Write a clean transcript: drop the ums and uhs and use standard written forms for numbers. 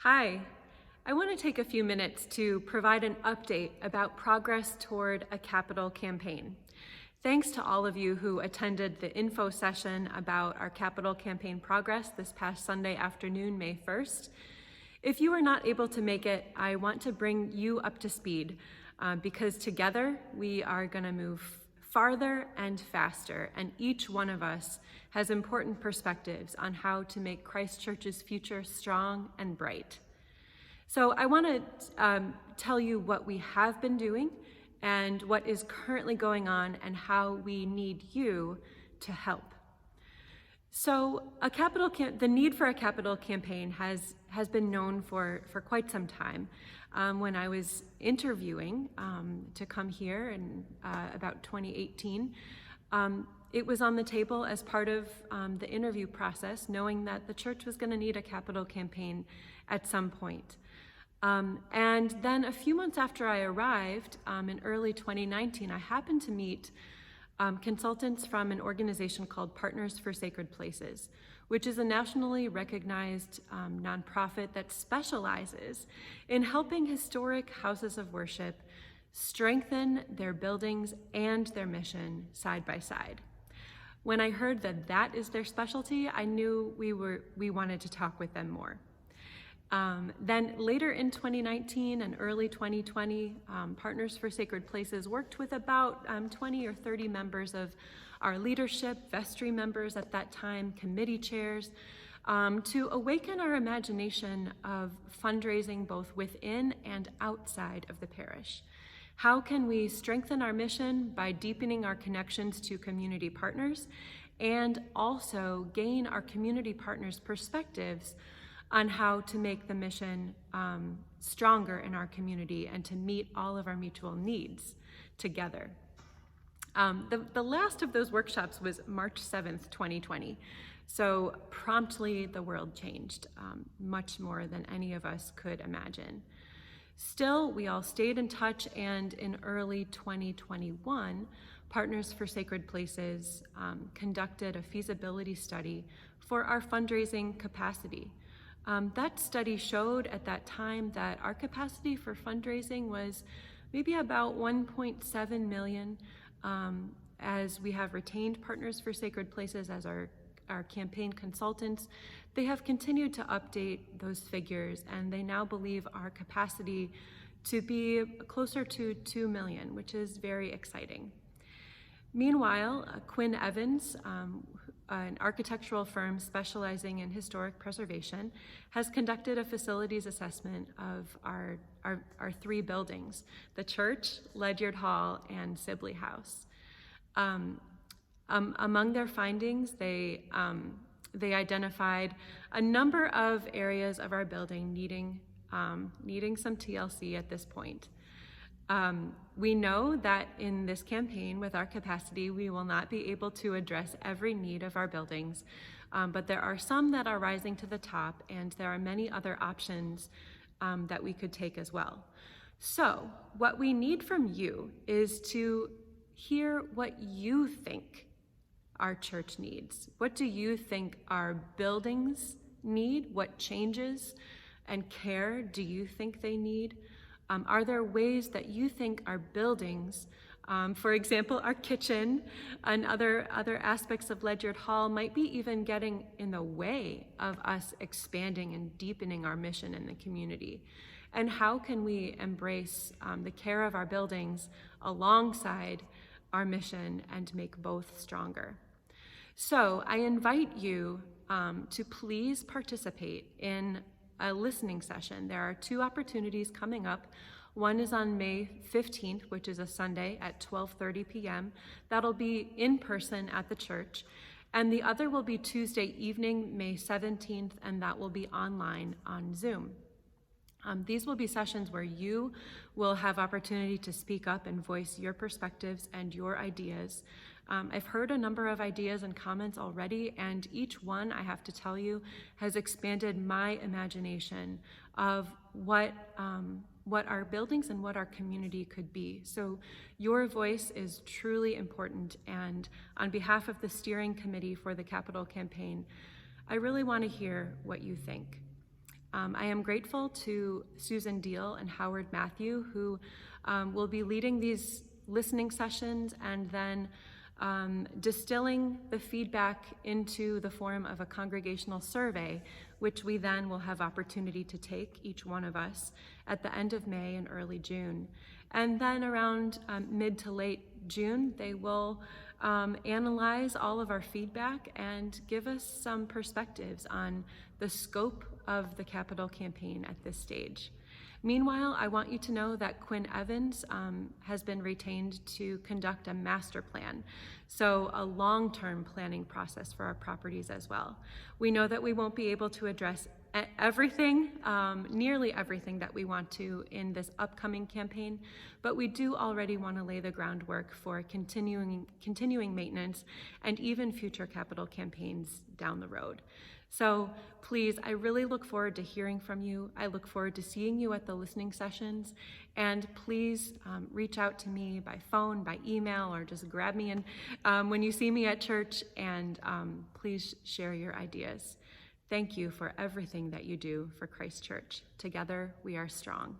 Hi, I want to take a few minutes to provide an update about progress toward a capital campaign. Thanks to all of you who attended the info session about our capital campaign progress this past Sunday afternoon, May 1st. If you were not able to make it, I want to bring you up to speed because together we are going to move farther and faster, and each one of us has important perspectives on how to make Christ Church's future strong and bright. So I want to tell you what we have been doing and what is currently going on and how we need you to help. So the need for a capital campaign has been known for quite some time. When I was interviewing to come here in about 2018, it was on the table as part of the interview process, knowing that the church was going to need a capital campaign at some point. And then a few months after I arrived, in early 2019, I happened to meet consultants from an organization called Partners for Sacred Places, which is a nationally recognized nonprofit that specializes in helping historic houses of worship strengthen their buildings and their mission side by side. When I heard that that is their specialty, I knew we wanted to talk with them more. Then later in 2019 and early 2020, Partners for Sacred Places worked with about 20 or 30 members of our leadership, vestry members at that time, committee chairs, to awaken our imagination of fundraising both within and outside of the parish. How can we strengthen our mission by deepening our connections to community partners and also gain our community partners' perspectives on how to make the mission stronger in our community and to meet all of our mutual needs together. The last of those workshops was March 7th, 2020. So promptly the world changed, much more than any of us could imagine. Still, we all stayed in touch, and in early 2021, Partners for Sacred Places conducted a feasibility study for our fundraising capacity. That study showed at that time that our capacity for fundraising was maybe about 1.7 million, as we have retained Partners for Sacred Places as our campaign consultants. They have continued to update those figures, and they now believe our capacity to be closer to 2 million, which is very exciting. Meanwhile, Quinn Evans, an architectural firm specializing in historic preservation, has conducted a facilities assessment of our three buildings: the church, Ledyard Hall, and Sibley House. Among their findings, they identified a number of areas of our building needing some TLC at this point. We know that in this campaign, with our capacity, we will not be able to address every need of our buildings, but there are some that are rising to the top, and there are many other options that we could take as well. So what we need from you is to hear what you think our church needs. What do you think our buildings need? What changes and care do you think they need? Are there ways that you think our buildings, for example, our kitchen and other aspects of Ledyard Hall, might be even getting in the way of us expanding and deepening our mission in the community? And how can we embrace the care of our buildings alongside our mission and make both stronger? So I invite you to please participate in a listening session. There are two opportunities coming up. One is on May 15th, which is a Sunday at 12:30 p.m. That'll be in person at the church. And the other will be Tuesday evening, May 17th, and that will be online on Zoom. These will be sessions where you will have opportunity to speak up and voice your perspectives and your ideas. I've heard a number of ideas and comments already, and each one, I have to tell you, has expanded my imagination of what our buildings and what our community could be. So your voice is truly important, and on behalf of the steering committee for the Capital Campaign, I really want to hear what you think. I am grateful to Susan Deal and Howard Matthew, who will be leading these listening sessions and then distilling the feedback into the form of a congregational survey, which we then will have opportunity to take, each one of us, at the end of May and early June. And then around mid to late June, they will analyze all of our feedback and give us some perspectives on the scope of the capital campaign at this stage. Meanwhile, I want you to know that Quinn Evans has been retained to conduct a master plan, so a long-term planning process for our properties as well. We know that we won't be able to address everything, nearly everything that we want to in this upcoming campaign, but we do already want to lay the groundwork for continuing maintenance and even future capital campaigns down the road. So please, I really look forward to hearing from you. I look forward to seeing you at the listening sessions. And please reach out to me by phone, by email, or just grab me when you see me at church, and please share your ideas. Thank you for everything that you do for Christ Church. Together, we are strong.